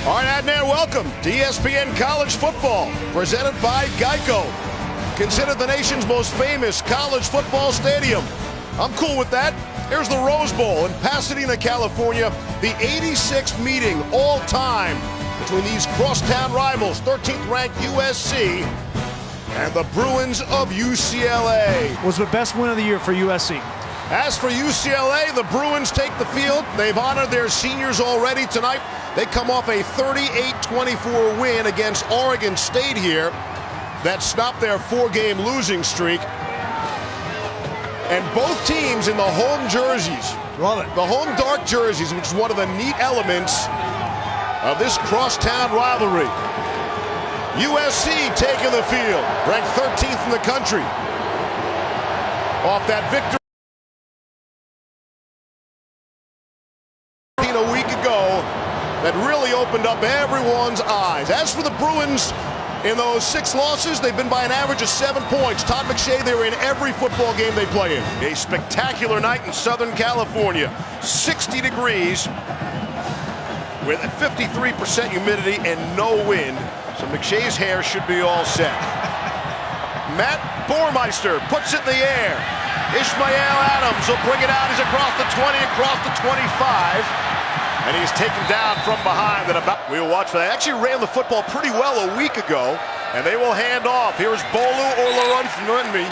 All right, Adnan, welcome to ESPN College Football, presented by Geico. Considered the nation's most famous college football stadium. I'm cool with that. Here's the Rose Bowl in Pasadena, California, the 86th meeting all time between these crosstown rivals, 13th ranked USC and the Bruins of UCLA. Was the best win of the year for USC. As for UCLA, the Bruins take the field. They've honored their seniors already tonight. They come off a 38-24 win against Oregon State here that stopped their four-game losing streak. And both teams in the home jerseys. Love it. The home dark jerseys, which is one of the neat elements of this crosstown rivalry. USC taking the field, ranked 13th in the country. Off that victory a week ago that really opened up everyone's eyes. As for the Bruins, in those 6 losses, they've been by an average of 7 points. Todd McShay, they were in every football game they play in. A spectacular night in Southern California. 60 degrees with a 53% humidity and no wind. So McShay's hair should be all set. Matt Boermeister puts it in the air. Ishmael Adams will bring it out. He's across the 20, across the 25. And he's taken down from behind. We will watch for that. Actually ran the football pretty well a week ago. And they will hand off. Here's Bolu or Larunfunmi.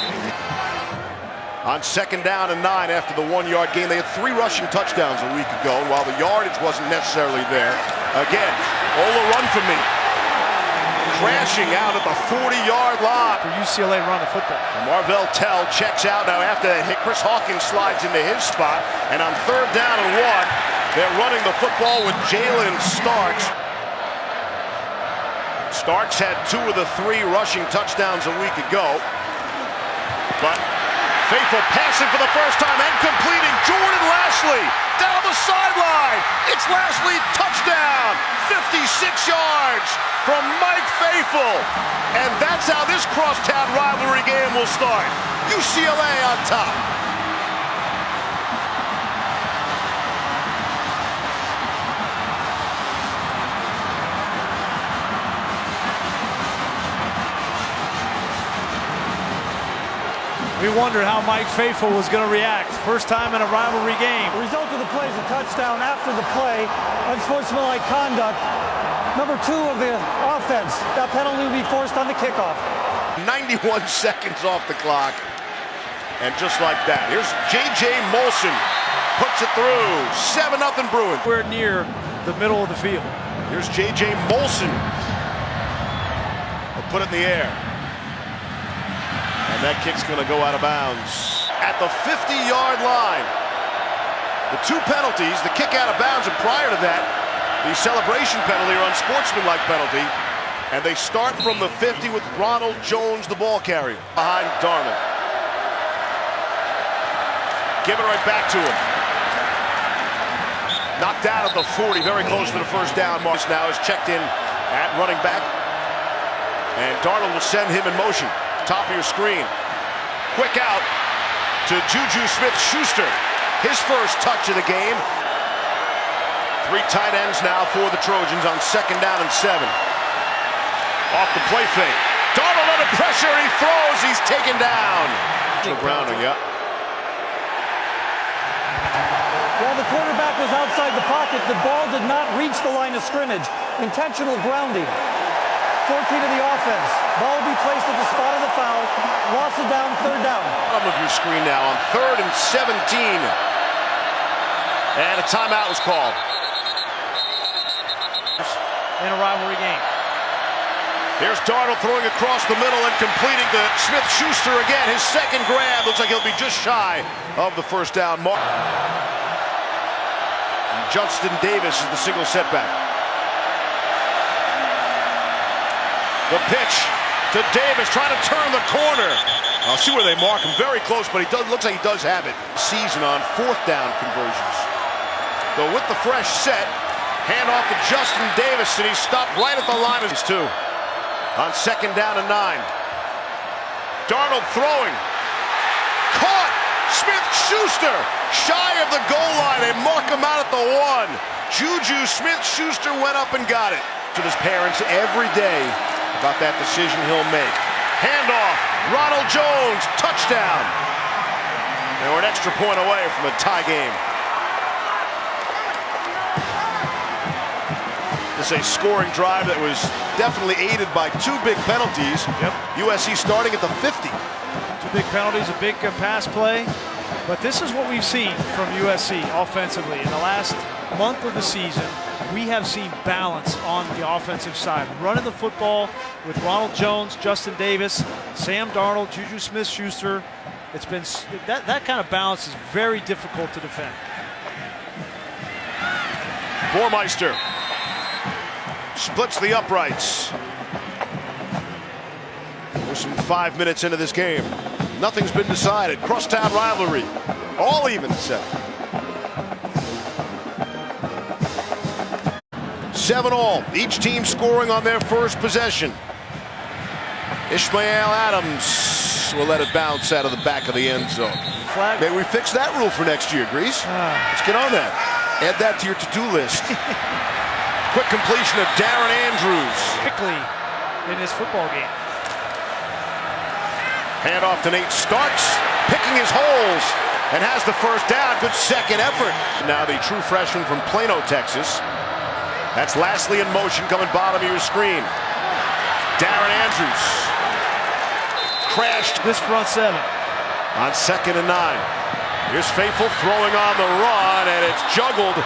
On 2nd down and 9 after the 1-yard gain. They had 3 rushing touchdowns a week ago. And while the yardage wasn't necessarily there, again, Larunfunmi crashing out at the 40-yard line. For UCLA run the football. Marvell Tell checks out now after that hit. Chris Hawkins slides into his spot. And on 3rd down and 1, they're running the football with Jalen Starks. Starks had 2 of the 3 rushing touchdowns a week ago. But faithful passing for the first time and completing. Jordan Lashley down the sideline. It's Lashley, touchdown. 56 yards from Mike Faithful. And that's how this crosstown rivalry game will start. UCLA on top. We wondered how Mike Faithful was going to react. First time in a rivalry game. The result of the play is a touchdown after the play. Unsportsmanlike conduct. Number 2 of the offense. That penalty will be forced on the kickoff. 91 seconds off the clock. And just like that, here's J.J. Molson. Puts it through. 7-0 Bruins. We're near the middle of the field. Here's J.J. Molson. He'll put it in the air. And that kick's going to go out of bounds at the 50-yard line. The 2 penalties, the kick out of bounds, and prior to that, the celebration penalty or unsportsmanlike penalty. And they start from the 50 with Ronald Jones, the ball carrier, behind Darnold. Give it right back to him. Knocked out at the 40, very close to the first down mark. Now is checked in at running back. And Darnold will send him in motion. Top of your screen. Quick out to Juju Smith-Schuster. His first touch of the game. 3 tight ends now for the Trojans on 2nd down and 7. Off the play fake. Darnold under pressure. He throws. He's taken down. Grounding, yeah. While the quarterback was outside the pocket, the ball did not reach the line of scrimmage. Intentional grounding. 14 of the offense. Ball will be placed at the spot of the foul. Loss it down, 3rd down. Bottom of your screen now on 3rd and 17. And a timeout was called. In a rivalry game. Here's Darnold throwing across the middle and completing to Smith-Schuster again. His 2nd grab. Looks like he'll be just shy of the first down mark. And Justin Davis is the single setback. The pitch to Davis, trying to turn the corner. I'll see where they mark him. Very close, but looks like he does have it. Season on 4th down conversions. Though with the fresh set, hand off to Justin Davis, and he stopped right at the line of his 2. On 2nd down and 9. Darnold throwing. Caught! Smith-Schuster Shy of the goal line, they mark him out at the 1. Juju Smith-Schuster went up and got it. To his parents every day about that decision he'll make. Handoff, Ronald Jones, touchdown. And we're an extra point away from a tie game. This is a scoring drive that was definitely aided by 2 big penalties. Yep. USC starting at the 50. 2 big penalties, a big pass play. But this is what we've seen from USC offensively. In the last month of the season, we have seen balance on the offensive side. Running the football with Ronald Jones, Justin Davis, Sam Darnold, Juju Smith-Schuster. It's been that kind of balance is very difficult to defend. Bormeister splits the uprights. We're some 5 minutes into this game. Nothing's been decided. Crosstown rivalry. All even set. 7-all. Each team scoring on their first possession. Ishmael Adams will let it bounce out of the back of the end zone. Flag. Maybe we fix that rule for next year, Grease. Let's get on that. Add that to your to-do list. Quick completion of Darren Andrews. Quickly in this football game. Handoff to Nate Starks, picking his holes, and has the first down. Good second effort. Now the true freshman from Plano, Texas. That's Lastly in motion, coming bottom of your screen. Darren Andrews crashed This front 7. on 2nd and 9. Here's Faithful throwing on the run, and it's juggled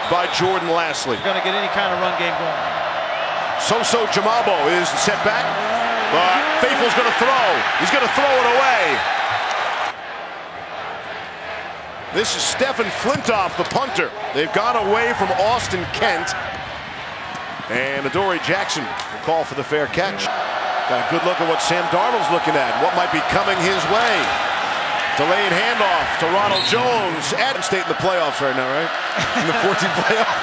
by Jordan Lastly. Going to get any kind of run game going. So Jamabo is set back, but Faithful's going to throw. He's going to throw it away. This is Stephen Flintoff, the punter. They've gone away from Austin Kent. And Adoree Jackson will call for the fair catch. Got a good look at what Sam Darnold's looking at, what might be coming his way. Delayed handoff to Ronald Jones. Adams State in the playoffs right now, right? In the 14th playoff.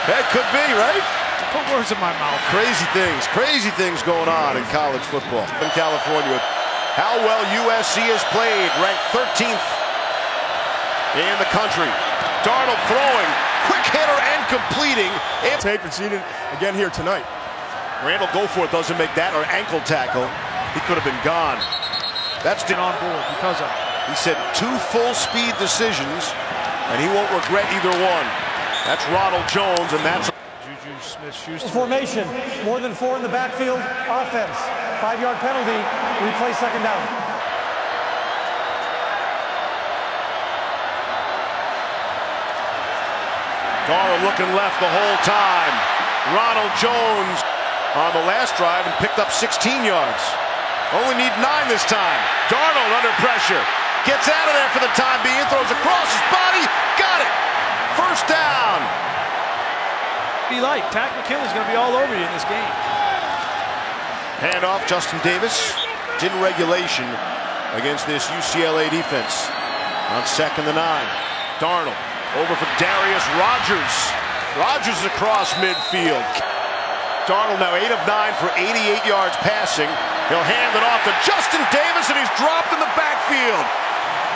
That could be, right? Put words in my mouth. Crazy things going on in college football. In California, how well USC has played, ranked 13th in the country. Darnold throwing, quick hitter and completing. Tape and seen it again here tonight. Randall Goforth doesn't make that or ankle tackle. He could have been gone. That's On board because of it. He said 2 full-speed decisions, and he won't regret either one. That's Ronald Jones, and that's Juju Smith-Schuster. Formation, more than 4 in the backfield, offense. 5-yard penalty, replay 2nd down. Darnold looking left the whole time. Ronald Jones on the last drive and picked up 16 yards. Only need 9 this time. Darnold under pressure. Gets out of there for the time being. Throws across his body. Got it. First down. Be like, Tack McKinley's going to be all over you in this game. Handoff, Justin Davis. In regulation against this UCLA defense. On 2nd and 9. Darnold over for Darius Rogers. Rogers across midfield. Darnold now 8 of 9 for 88 yards passing. He'll hand it off to Justin Davis, and he's dropped in the backfield.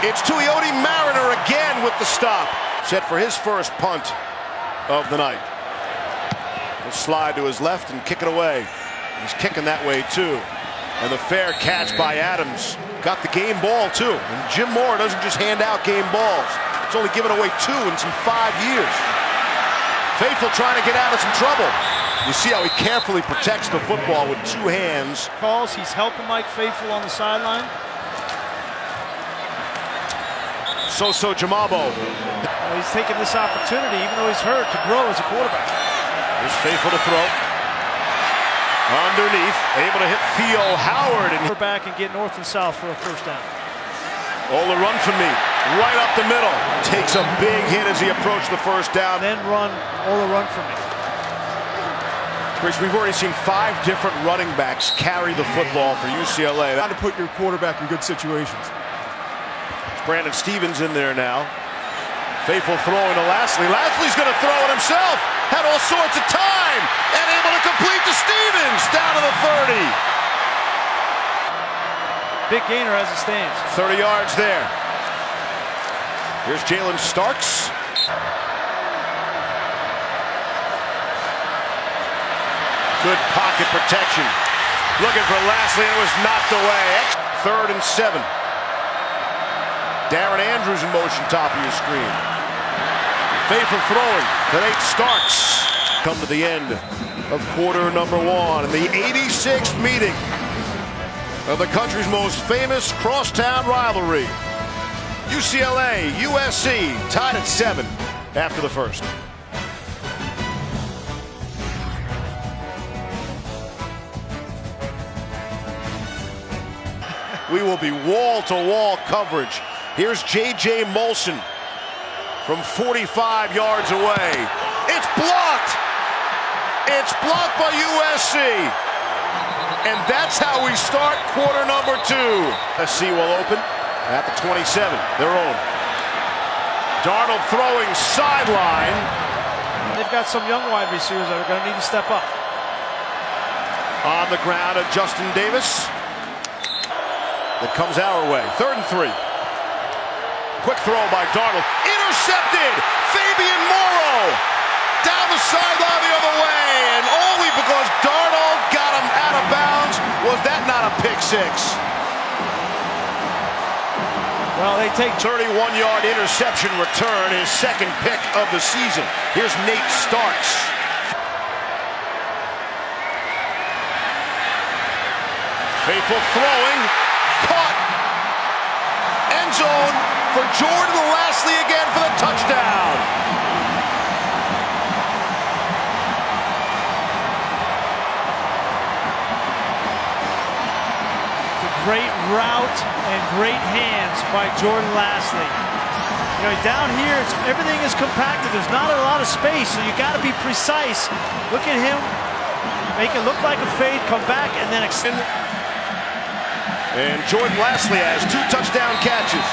It's Tuioti Mariner again with the stop. Set for his first punt of the night. He'll slide to his left and kick it away. He's kicking that way too. And the fair catch by Adams. Got the game ball too. And Jim Moore doesn't just hand out game balls. He's only given away 2 in some 5 years. Faithful trying to get out of some trouble. You see how he carefully protects the football with 2 hands. Calls, he's helping Mike Faithful on the sideline. So Jamabo. He's taking this opportunity, even though he's hurt, to grow as a quarterback. Here's Faithful to throw. Underneath, able to hit Theo Howard. And Quarterback and get north and south for a first down. Ola run for me. Right up the middle. Takes a big hit as he approached the first down. Then run, Ola run for me. Chris, we've already seen 5 different running backs carry the football for UCLA. How to put your quarterback in good situations. Brandon Stevens in there now. Faithful throwing to Lastly. Lastly's going to throw it himself. Had all sorts of time. And able to complete to Stevens. Down to the 30. Big gainer as it stands. 30 yards there. Here's Jalen Starks. Good pocket protection. Looking for Lashley, and it was knocked away. 3rd and 7. Darren Andrews in motion, top of your screen. Faithful throwing. To Nate Starks. Come to the end of quarter number 1 in the 86th meeting of the country's most famous crosstown rivalry. UCLA, USC tied at 7 after the first. We will be wall-to-wall coverage. Here's J.J. Molson from 45 yards away. It's blocked! It's blocked by USC. And that's how we start quarter number 2. USC will open at the 27, their own. Darnold throwing sideline. They've got some young wide receivers that are going to need to step up. On the ground at Justin Davis. That comes our way. 3rd and 3. Quick throw by Darnold. Intercepted! Fabian Morrow! Down the sideline the other way. And only because Darnold got him out of bounds was that not a pick 6. Well, they take 31-yard interception return, his 2nd pick of the season. Here's Nate Starks. Faithful throwing. Caught. End zone for Jordan Lashley again for the touchdown. It's a great route and great hands by Jordan Lashley. You know, down here, everything is compacted. There's not a lot of space, so you got to be precise. Look at him. Make it look like a fade, come back, and then extend. And Jordan Lashley has 2 touchdown catches.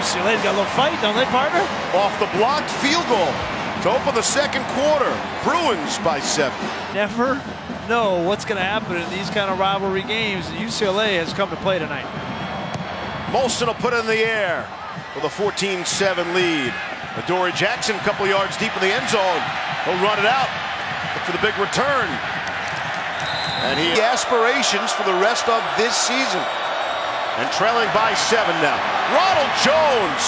UCLA's got a little fight, don't they, partner? Off the blocked field goal to open the 2nd quarter. Bruins by 7. Never know what's going to happen in these kind of rivalry games. UCLA has come to play tonight. Molson will put it in the air with a 14-7 lead. Adoree Jackson a couple yards deep in the end zone. He'll run it out. Look for the big return. And he has aspirations for the rest of this season. And trailing by 7 now. Ronald Jones.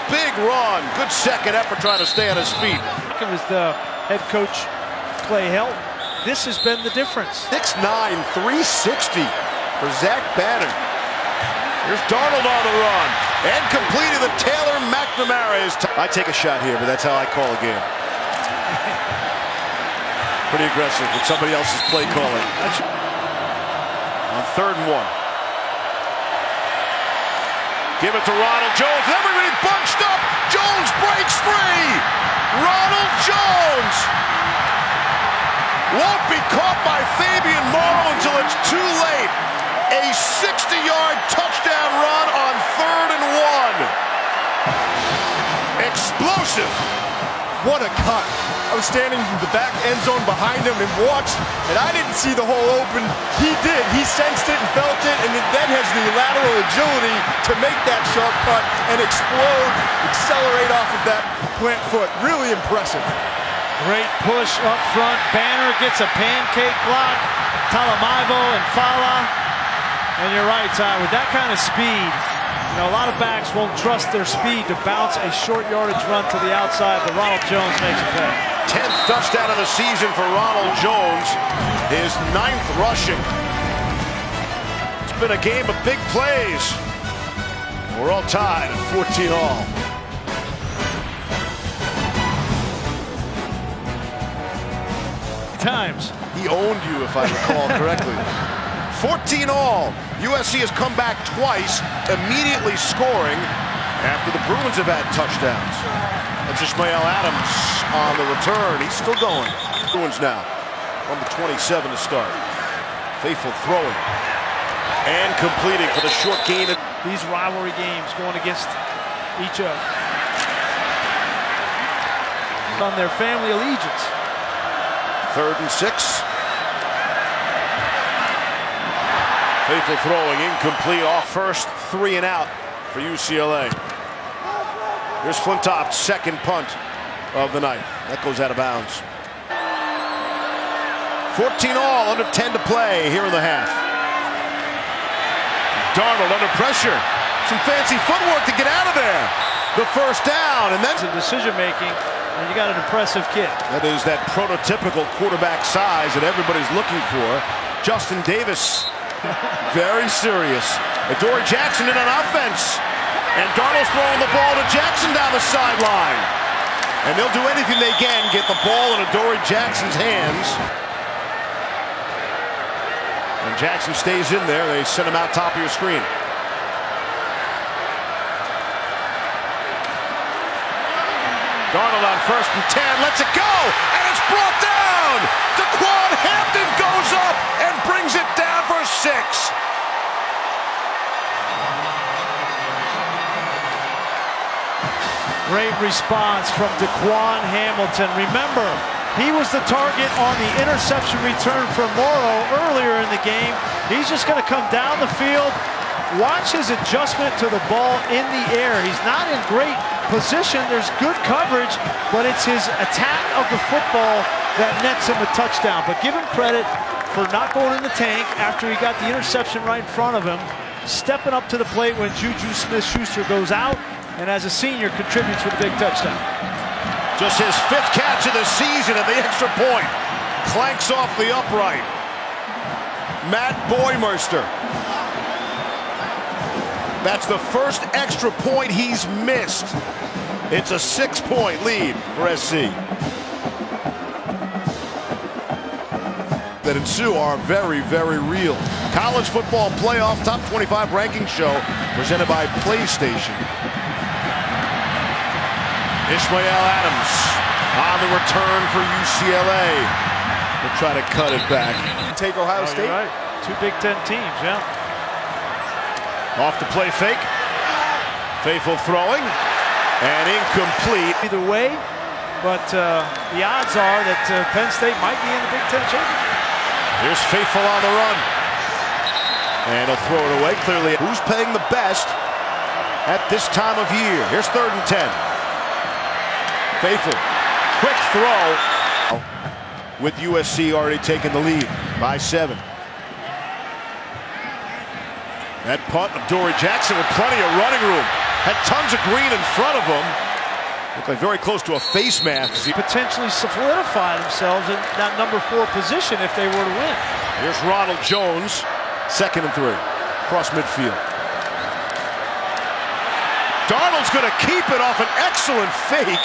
Big run. Good 2nd effort trying to stay on his feet. It was the head coach, Clay Helton. This has been the difference. 6'9", 360 for Zach Bannon. Here's Darnold on the run. And completing the Taylor McNamara. I take a shot here, but that's how I call a game. Pretty aggressive with somebody else's play calling. On 3rd and 1. Give it to Ronald Jones. Everybody bunched up. Jones breaks free. Ronald Jones won't be caught by Fabian Morrow until it's too late. A 60-yard touchdown run on 3rd and 1. Explosive. What a cut. I was standing in the back end zone behind him and watched, and I didn't see the hole open. He did. He sensed it and felt it, and then has the lateral agility to make that sharp cut and explode, accelerate off of that plant foot. Really impressive. Great push up front. Banner gets a pancake block. Talamaivo and Fala. And you're right, Ty, with that kind of speed, you know, a lot of backs won't trust their speed to bounce a short yardage run to the outside, but Ronald Jones makes a play. 10th touchdown of the season for Ronald Jones. His 9th rushing. It's been a game of big plays. We're all tied at 14 all. Times. He owned you, if I recall correctly. 14 all. USC has come back twice, immediately scoring after the Bruins have had touchdowns. That's Ishmael Adams on the return. He's still going. Bruins now on the 27 to start. Faithful throwing and completing for the short gain. These rivalry games going against each other on their family allegiance. 3rd and 6. Faithful throwing, incomplete off first, 3 and out for UCLA. Here's Flintoff's second punt of the night. That goes out of bounds. 14 all, under 10 to play here in the half. Darnold under pressure. Some fancy footwork to get out of there. The first down, and then some decision making, and you got an impressive kid. That is that prototypical quarterback size that everybody's looking for. Justin Davis, very serious. Adoree Jackson in on offense. And Darnold's throwing the ball to Jackson down the sideline. And they'll do anything they can get the ball in Adoree Jackson's hands. And Jackson stays in there. They send him out top of your screen. Darnold on 1st and 10, lets it go, and it's brought down! DeQuan Hampton goes up and brings it down for 6. Great response from DeQuan Hamilton. Remember, he was the target on the interception return from Morrow earlier in the game. He's just going to come down the field. Watch his adjustment to the ball in the air. He's not in great position. There's good coverage, but it's his attack of the football that nets him a touchdown. But give him credit for not going in the tank after he got the interception right in front of him, stepping up to the plate when Juju Smith-Schuster goes out, and as a senior contributes with a big touchdown. Just his 5th catch of the season at the extra point. Clanks off the upright. Matt Boymerster. That's the first extra point he's missed. It's a 6-point lead for SC. That ensue are very, very real. College football playoff top 25 ranking show presented by PlayStation. Ishmael Adams on the return for UCLA. We'll try to cut it back. Take Ohio State. Right. 2 Big Ten teams, yeah. Off the play fake. Faithful throwing. And incomplete. Either way, but the odds are that Penn State might be in the Big Ten championship. Here's Faithful on the run. And he'll throw it away. Clearly, who's paying the best at this time of year? Here's 3rd and 10. Faithful. Quick throw. With USC already taking the lead by 7. That punt of Adoree Jackson with plenty of running room. Had tons of green in front of him. Looked like very close to a face mask. Potentially solidify themselves in that number 4 position if they were to win. Here's Ronald Jones, 2nd and 3, across midfield. Darnold's going to keep it off an excellent fake.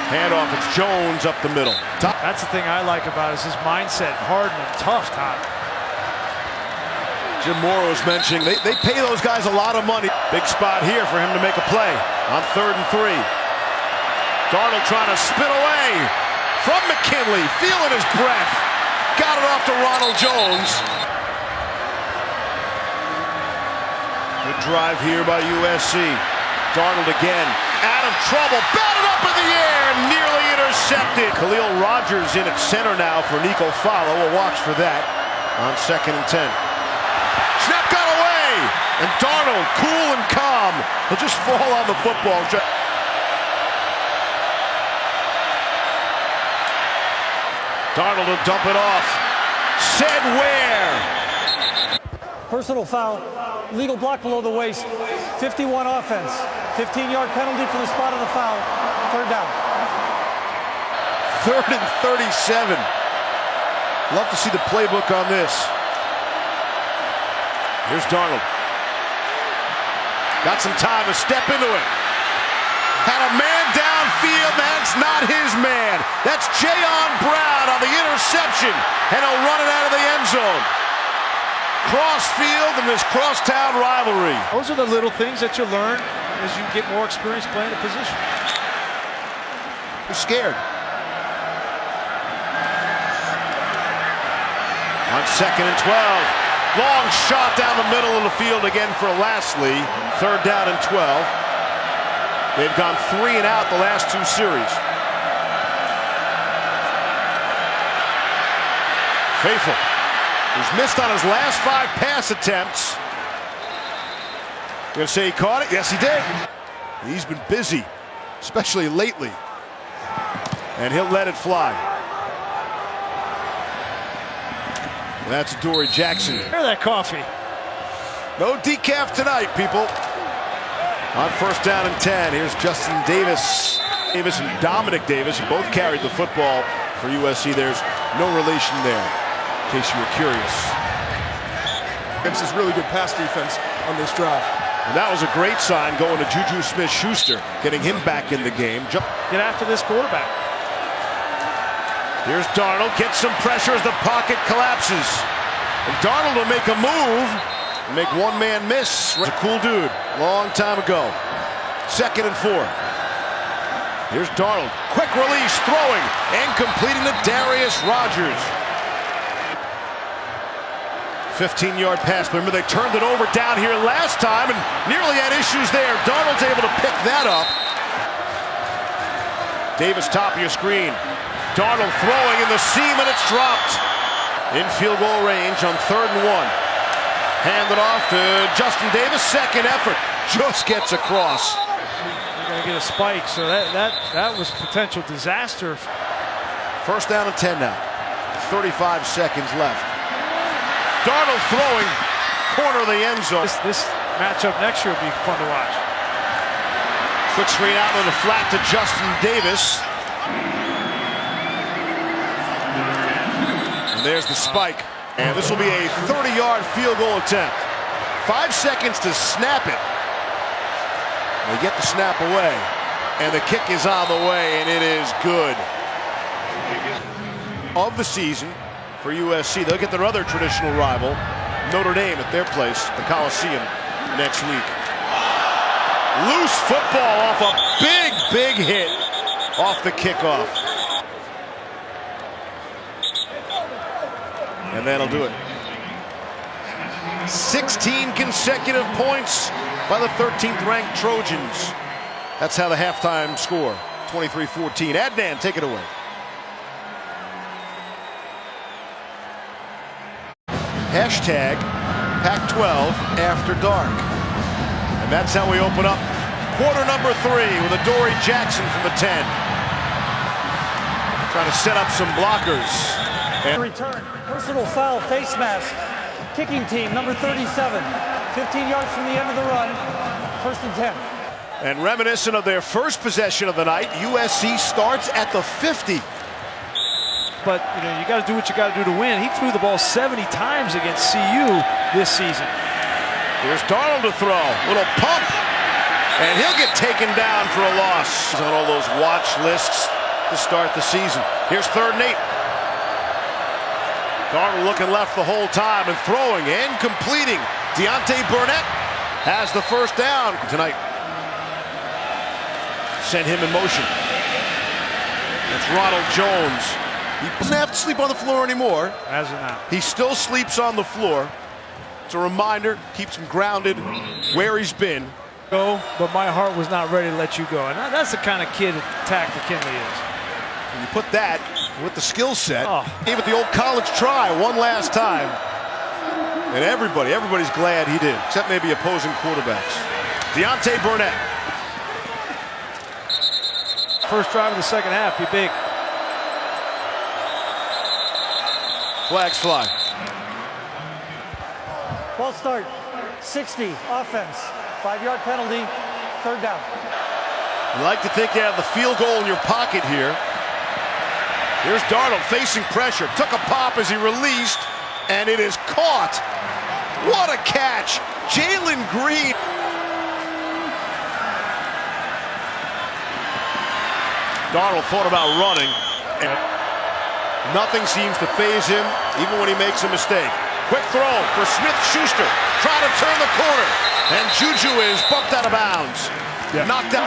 Handoff, it's Jones up the middle. That's the thing I like about it, is his mindset, hard and tough, Todd. Jim Morrow's mentioning they pay those guys a lot of money. Big spot here for him to make a play on 3rd and 3. Darnold trying to spin away from McKinley, feeling his breath. Got it off to Ronald Jones. Good drive here by USC. Darnold again, out of trouble, batted up in the air, nearly intercepted. Khalil Rogers in at center now for Nico Follow. We'll watch for that on 2nd and 10. Snap got away, and Darnold, cool and calm, will just fall on the football. Darnold will dump it off. Said where? Personal foul, legal block below the waist, 51 offense, 15-yard penalty for the spot of the foul, 3rd down. 3rd and 37. Love to see the playbook on this. Here's Darnold. Got some time to step into it. Had a man downfield, that's not his man. That's Jayon Brown on the interception, and he'll run it out of the end zone. Cross field in this crosstown rivalry. Those are the little things that you learn as you get more experience playing a position. He's scared. On 2nd and 12. Long shot down the middle of the field again for Lastly. 3rd down and 12. They've gone 3 and out the last 2 series. Faithful, who's missed on his last 5 pass attempts. You're gonna say he caught it? Yes, he did. He's been busy, especially lately. And he'll let it fly. And that's Dory Jackson. Hear that coffee. No decaf tonight, people. On first down and 10, here's Justin Davis. Davis and Dominic Davis both carried the football for USC. There's no relation there, in case you were curious. This is really good pass defense on this drive. And that was a great sign going to Juju Smith-Schuster, getting him back in the game. Get after this quarterback. Here's Darnold, gets some pressure as the pocket collapses. And Darnold will make a move, make one man miss. He's a cool dude, long time ago. 2nd and 4. Here's Darnold, quick release, throwing, and completing to Darius Rogers. 15-yard pass. Remember, they turned it over down here last time and nearly had issues there. Darnold's able to pick that up. Davis, top of your screen. Darnold throwing in the seam, and it's dropped. In field goal range on 3rd and 1. Handed off to Justin Davis. 2nd effort. Just gets across. They're going to get a spike, so that was potential disaster. First down and 10 now. 35 seconds left. Darnold throwing, corner of the end zone. This matchup next year will be fun to watch. Quick screen out on the flat to Justin Davis. And there's the spike. And this will be a 30-yard field goal attempt. 5 seconds to snap it. They get the snap away. And the kick is on the way, and it is good. Of the season for USC. They'll get their other traditional rival, Notre Dame, at their place, the Coliseum, next week. Loose football off a big hit off the kickoff. And that'll do it. 16 consecutive points by the 13th-ranked Trojans. That's how the halftime score, 23-14. Adnan, take it away. Hashtag Pac-12 After Dark. And that's how we open up quarter number 3 with a Dory Jackson from the 10. Trying to set up some blockers. And return, personal foul, face mask. Kicking team, number 37. 15 yards from the end of the run. 1st and 10. And reminiscent of their first possession of the night, USC starts at the 50. But, you got to do what you got to do to win. He threw the ball 70 times against CU this season. Here's Darnold to throw. Little pump. And he'll get taken down for a loss. He's on all those watch lists to start the season. Here's 3rd and 8. Darnold looking left the whole time and throwing and completing. Deontay Burnett has the first down tonight. Sent him in motion. That's Ronald Jones. He doesn't have to sleep on the floor anymore. As of now. He still sleeps on the floor. It's a reminder, keeps him grounded where he's been. Go, but my heart was not ready to let you go. And that's the kind of kid Tack McKinley is. And you put that with the skill set. Oh. Gave it the old college try one last time. And everybody's glad he did, except maybe opposing quarterbacks. Deontay Burnett. First drive of the second half, be big. Flags fly. False start, 60, offense. 5-yard penalty, 3rd down. You like to think you have the field goal in your pocket here. Here's Darnold facing pressure. Took a pop as he released, and it is caught. What a catch. Jalen Green. Darnold thought about running, and nothing seems to faze him, even when he makes a mistake. Quick throw for Smith-Schuster. Trying to turn the corner. And Juju is bumped out of bounds. Knocked out.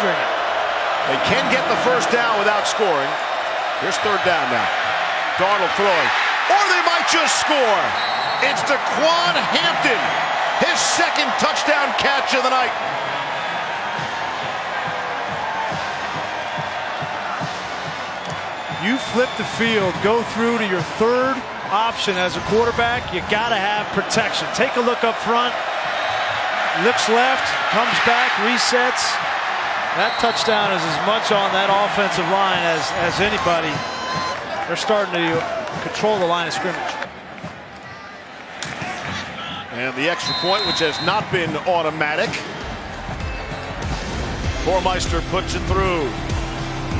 They can get the first down without scoring. Here's 3rd down now. Darnold throwing. Or they might just score. It's DeQuan Hampton. His 2nd touchdown catch of the night. You flip the field, go through to your 3rd option as a quarterback, you got to have protection. Take a look up front. Looks left, comes back, resets. That touchdown is as much on that offensive line as anybody. They're starting to control the line of scrimmage. And the extra point, which has not been automatic. Bormeister puts it through.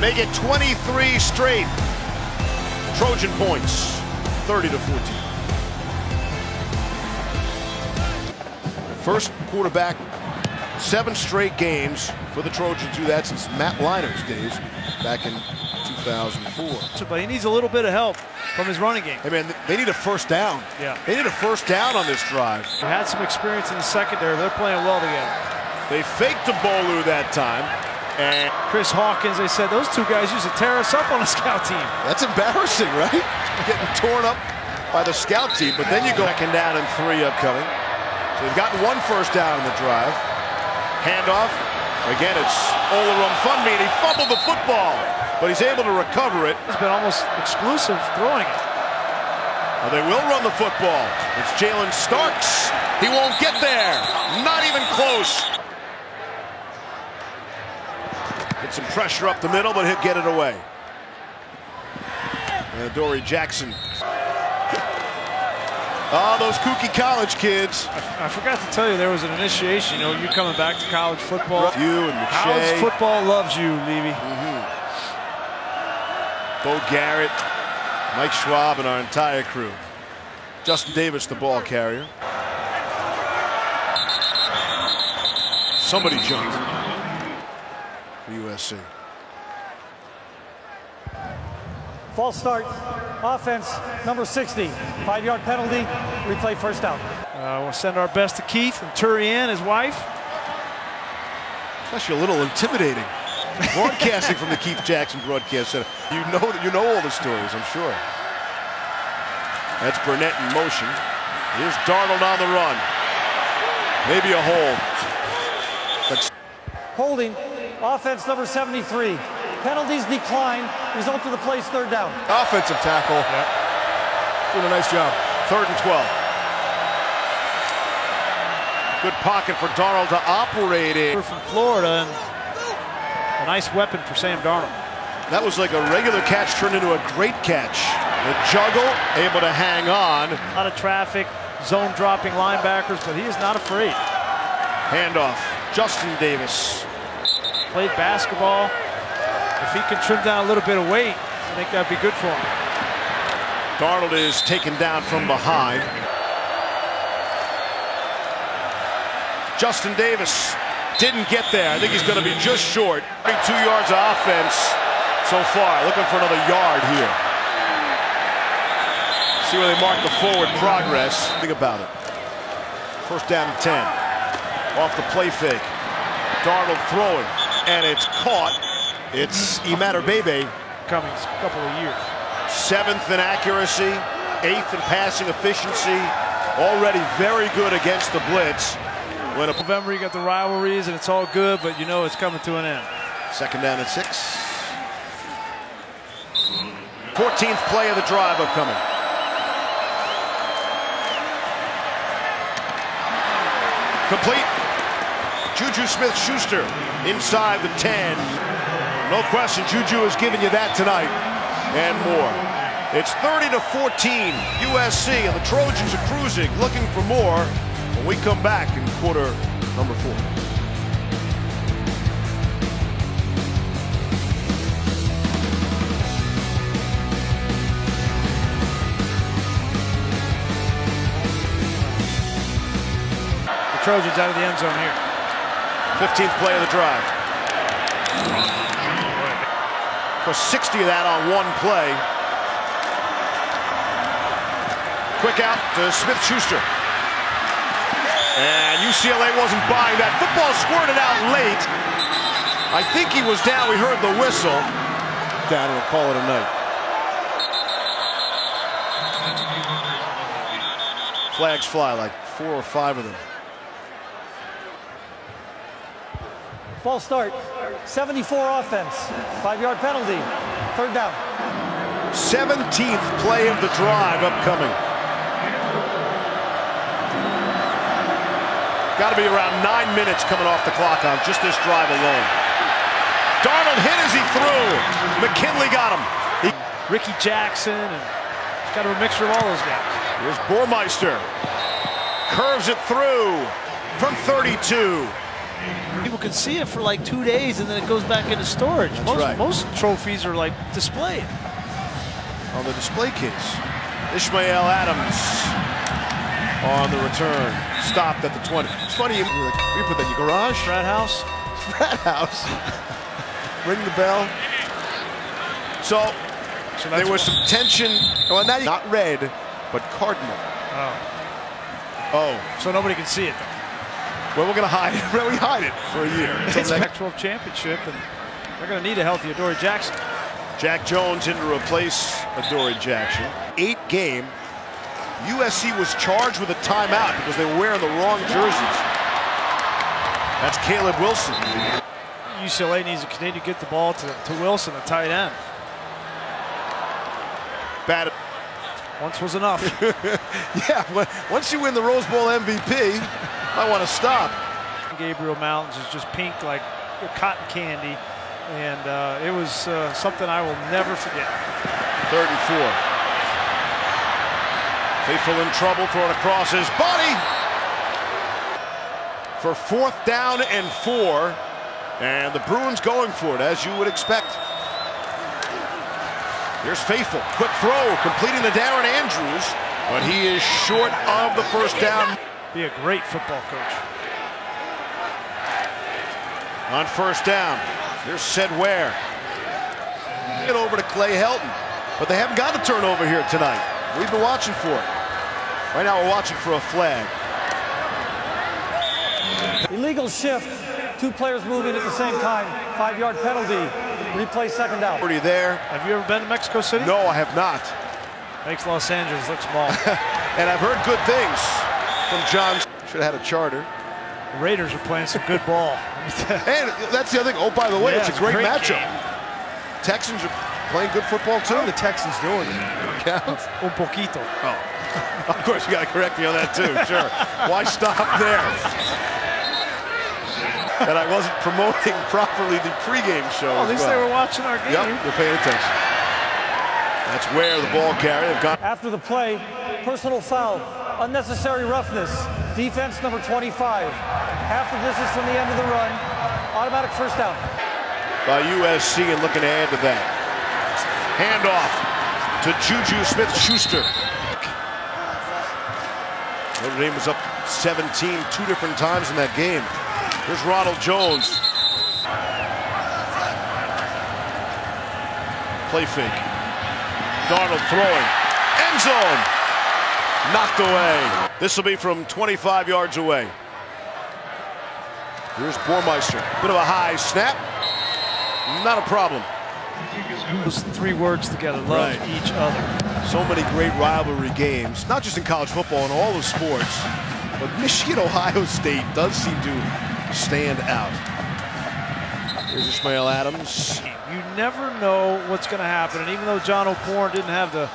Make it 23 straight. Trojan points, 30-14. First quarterback, 7 straight games for the Trojans. Do that since Matt Leiner's days back in 2004. But he needs a little bit of help from his running game. Hey man, they need a first down. Yeah. They need a first down on this drive. They had some experience in the secondary. They're playing well together. They faked the Bolu that time. And Chris Hawkins, they said those two guys used to tear us up on the scout team. that's embarrassing, right? Getting torn up by the scout team. But then you go second down and 3 upcoming. So they've gotten 1 first down in the drive. Handoff. Again, it's Olarum-Funmi, and he fumbled the football. But he's able to recover it. He's been almost exclusive throwing it. Well, they will run the football. It's Jalen Starks. He won't get there. Not even close. Get some pressure up the middle, but he'll get it away. And Adoree Jackson. Oh, those kooky college kids. I forgot to tell you, there was an initiation. You know, you coming back to college football. You and McShay. College football loves you, Levy. Bo Garrett, Mike Schwab, and our entire crew. Justin Davis, the ball carrier. Somebody jumped for USC. False start. Offense, number 60. 5-yard penalty. Replay first down. We'll send our best to Keith and Turian, his wife. It's actually a little intimidating. Broadcasting from the Keith Jackson Broadcast Center. You know all the stories, I'm sure. That's Burnett in motion. Here's Darnold on the run. Maybe a hold. But Holding. Offense, number 73. Penalties decline. Result of the play's third down. Offensive tackle. Yep. Doing a nice job. 3rd and 12. Good pocket for Darnold to operate in. We're from Florida, and a nice weapon for Sam Darnold. That was like a regular catch turned into a great catch. The juggle, able to hang on. A lot of traffic, zone dropping linebackers, but he is not afraid. Handoff, Justin Davis. Played basketball. If he can trim down a little bit of weight, I think that'd be good for him. Darnold is taken down from behind. Justin Davis didn't get there. I think he's going to be just short. 2 yards of offense so far. Looking for another yard here. See where they mark the forward progress. Think about it. First down and 10. Off the play fake. Darnold throwing. And it's caught. It's Imatabebe. Coming a couple of years. 7th in accuracy. 8th in passing efficiency. Already very good against the blitz. When a November, you got the rivalries, and it's all good, but you know it's coming to an end. 2nd down and 6. 14th play of the drive upcoming. Complete. Juju Smith-Schuster inside the 10. No question, Juju has given you that tonight and more. It's 30-14 USC, and the Trojans are cruising, looking for more when we come back in quarter number 4. The Trojans out of the end zone here. 15th play of the drive. For 60 of that on one play. Quick out to Smith-Schuster. And UCLA wasn't buying that. Football squirted out late. I think he was down. We heard the whistle. Down, we'll call it a night. Flags fly, like 4 or 5 of them. False start. 74 offense. 5-yard penalty. Third down. 17th play of the drive upcoming. Got to be around 9 minutes coming off the clock on just this drive alone. Darnold hit as he threw. McKinley got him. Ricky Jackson, and it's got a mixture of all those guys. Here's Burmeister. Curves it through from 32. People can see it for like 2 days, and then it goes back into storage. Most trophies are like displayed. On the display case. Ishmael Adams on the return. Stopped at the 20. It's funny, you put that in your garage? Frat house? Frat house. Ring the bell. So there was some tension. Well, now not red, but cardinal. Oh. So nobody can see it, though. Well, we're going to hide it. We hide it for a year. It's the Pac-12 championship, and they're going to need a healthy Adoree Jackson. Jack Jones in to replace Adoree Jackson. 8-game. USC was charged with a timeout because they were wearing the wrong jerseys. That's Caleb Wilson. UCLA needs to continue to get the ball to Wilson, the tight end. Bad. Once was enough. Yeah, once you win the Rose Bowl MVP, I want to stop. Gabriel Mountains is just pink like cotton candy, and it was something I will never forget. 34. Faithful in trouble, throwing across his body for 4th down and 4, and the Bruins going for it, as you would expect. Here's Faithful, quick throw, completing the Darren Andrews, but he is short of the first down. Be a great football coach. On first down, here's Ced Ware. Get over to Clay Helton, but they haven't got a turnover here tonight. We've been watching for it. Right now we're watching for a flag. Illegal shift. 2 players moving at the same time. 5-yard penalty. Replay second down. Already there. Have you ever been to Mexico City? No, I have not. Makes Los Angeles look small. And I've heard good things from John. Should have had a charter. The Raiders are playing some good ball. And that's the other thing. Oh, by the way, Yeah, it's a great matchup. Game. Texans are playing good football too. How are the Texans doing? Counts. Un poquito. Oh, of course you got to correct me on that too. Sure. Why stop there? And I wasn't promoting properly the pregame show. Well, at least they were watching our game. Yep, they're paying attention. That's where the ball carrier have gone. After the play, personal foul, unnecessary roughness, defense number 25. Half of this is from the end of the run. Automatic first down. By USC and looking ahead to that. Handoff to Juju Smith-Schuster. Notre Dame was up 17 2 different times in that game. Here's Ronald Jones. Play fake. Darnold throwing. End zone. Knocked away. This will be from 25 yards away. Here's Burmeister. Bit of a high snap. Not a problem. Those 3 words together, love each other. So many great rivalry games, not just in college football, in all the sports. But Michigan-Ohio State does seem to stand out. Here's Ishmael Adams. You never know what's going to happen, and even though John O'Korn didn't have the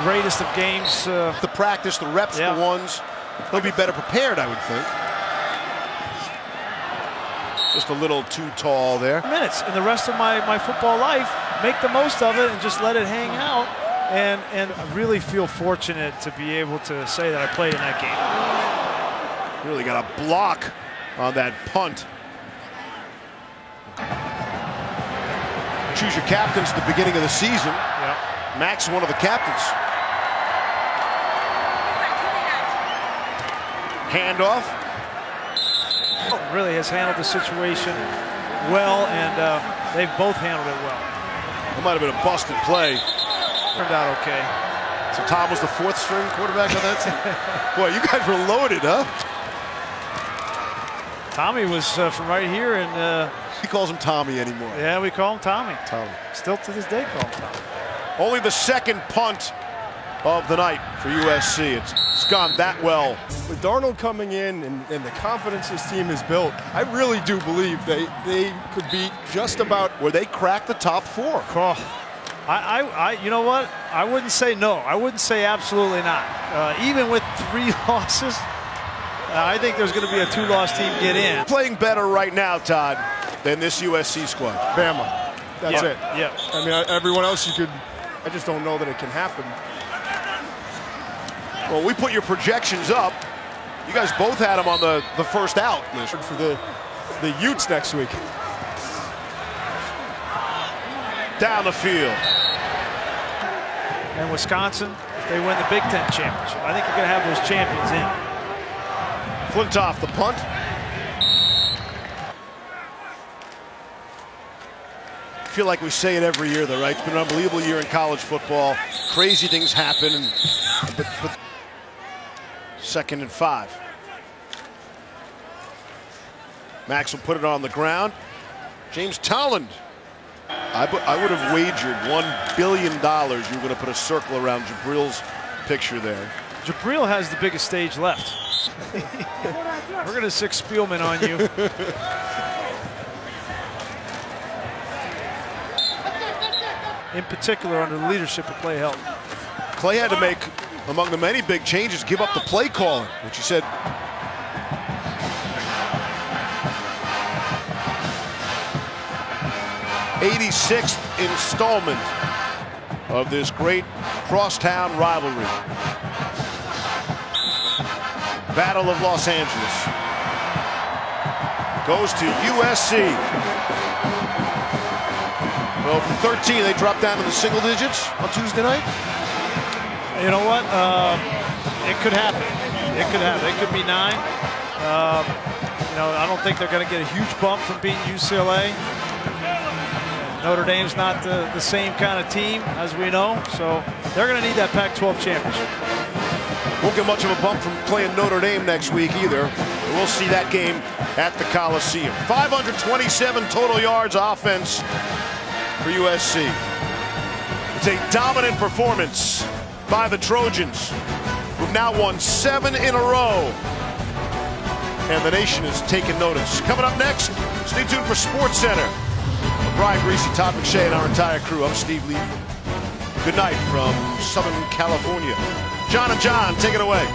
greatest of games, The practice, the reps, the ones, they'll be better prepared, I would think. Just a little too tall there. minutes in the rest of my football life, make the most of it and just let it hang out. And I really feel fortunate to be able to say that I played in that game. Really got a block on that punt. Choose your captains at the beginning of the season. Yeah. Max, one of the captains. Handoff. Really has handled the situation well, and they've both handled it well. That might have been a busted play. Turned out okay. So Tom was the 4th string quarterback on that team? Boy, you guys were loaded, huh? Tommy was from right here, and He calls him Tommy anymore. yeah, we call him Tommy. Tommy. Still to this day call him Tommy. Only the 2nd punt of the night for USC. It's gone that well. With Darnold coming in and the confidence this team has built, I really do believe they could beat just about Where they cracked the top 4. Oh, You know what? I wouldn't say no. I wouldn't say absolutely not. Even with 3 losses, I think there's going to be a 2-loss team get in. Playing better right now, Todd, than this USC squad. Bama. That's it. Yeah. I mean, everyone else I just don't know that it can happen. Well, we put your projections up. You guys both had them on the first out list. For the Utes next week. Down the field. And Wisconsin, if they win the Big Ten championship, I think you're going to have those champions in. Flintoff, the punt. I feel like we say it every year, though, right? It's been an unbelievable year in college football. Crazy things happen. But 2nd and 5. Max will put it on the ground. James Tolland. I would have wagered $1 billion you were going to put a circle around Jabril's picture there. Jabril has the biggest stage left. We're going to 6 Spielman on you. In particular, under the leadership of Clay Helton. Clay had to make, among the many big changes, give up the play calling, which he said. '86th installment of this great crosstown rivalry. Battle of Los Angeles goes to USC. Well, from 13, they dropped down to the single digits on Tuesday night. You know what? It could happen. It could happen. It could be 9. You know, I don't think they're going to get a huge bump from beating UCLA. Notre Dame's not the same kind of team, as we know, so they're going to need that Pac-12 championship. Won't get much of a bump from playing Notre Dame next week either. We'll see that game at the Coliseum. 527 total yards offense for USC. It's a dominant performance by the Trojans, who've now won 7 in a row. And the nation has taken notice. Coming up next, stay tuned for Sports Center. Brian Greasy, Todd McShay, and our entire crew. I'm Steve Levy. Good night from Southern California. John and John, take it away.